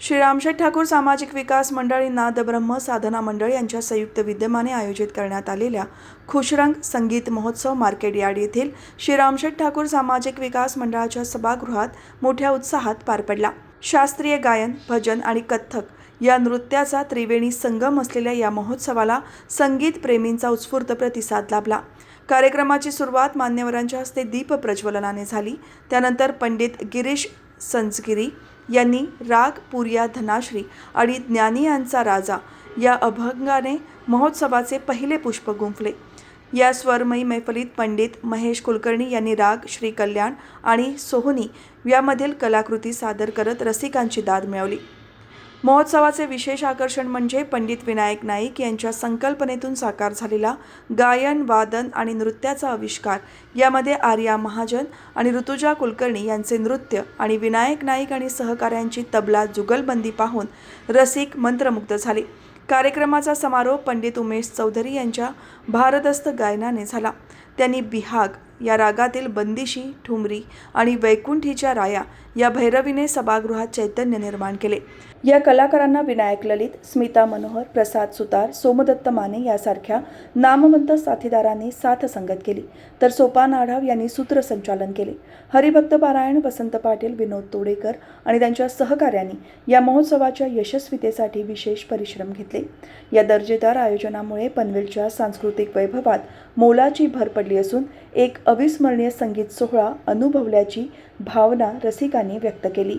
श्री रामशेठ ठाकूर सामाजिक विकास मंडळ नादब्रह्म साधना मंडळ यांच्या संयुक्त विद्यमाने आयोजित करण्यात आलेल्या खुशरंग संगीत महोत्सव मार्केट यार्ड येथील श्री रामशेठ ठाकूर सामाजिक विकास मंडळाच्या सभागृहात मोठ्या उत्साहात पार पडला। शास्त्रीय गायन, भजन आणि कथ्थक या नृत्याचा त्रिवेणी संगम असलेल्या या महोत्सवाला संगीत प्रेमींचा उत्स्फूर्त प्रतिसाद लाभला। कार्यक्रमाची सुरुवात मान्यवरांच्या हस्ते दीप प्रज्वलनाने झाली। त्यानंतर पंडित गिरीश संजगिरी यांनी राग पुरिया धनाश्री आणि ज्ञानी यांचा राजा या अभंगाने महोत्सवाचे पहिले पुष्प गुंफले। या स्वरमयी मैफलीत पंडित महेश कुलकर्णी यांनी राग श्री कल्याण आणि सोहनी यामधील कलाकृती सादर करत रसिकांची दाद मिळवली। महोत्सवाचे विशेष आकर्षण म्हणजे पंडित विनायक नाईक यांच्या संकल्पनेतून साकार झालेला गायन, वादन आणि नृत्याचा आविष्कार। यामध्ये आर्या महाजन आणि ऋतुजा कुलकर्णी यांचे नृत्य आणि विनायक नाईक आणि सहकाऱ्यांची तबला जुगलबंदी पाहून रसिक मंत्रमुग्ध झाले। कार्यक्रमाचा समारोप पंडित उमेश चौधरी यांच्या भारदस्त गायनाने झाला। त्यांनी बिहाग या रागातील बंदिशी, ठुमरी आणि वैकुंठीच्या राया या भैरवीने सभागृहात चैतन्य निर्माण केले। या कलाकारांना विनायक ललित, स्मिता मनोहर, प्रसाद सुतार, सोमदत्त माने यासारख्या नामवंत साथीदारांनी साथ संगत केली, तर सोपान आढाव यांनी सूत्रसंचालन केले। हरिभक्त पारायण वसंत पाटील, विनोद तोडेकर आणि त्यांच्या सहकाऱ्यांनी या महोत्सवाच्या यशस्वीतेसाठी विशेष परिश्रम घेतले। या दर्जेदार आयोजनामुळे पनवेलच्या सांस्कृतिक वैभवात मोलाची भर पडली असून एक अविस्मरणीय संगीत सोहळा अनुभवल्याची भावना रसिकांनी व्यक्त केली।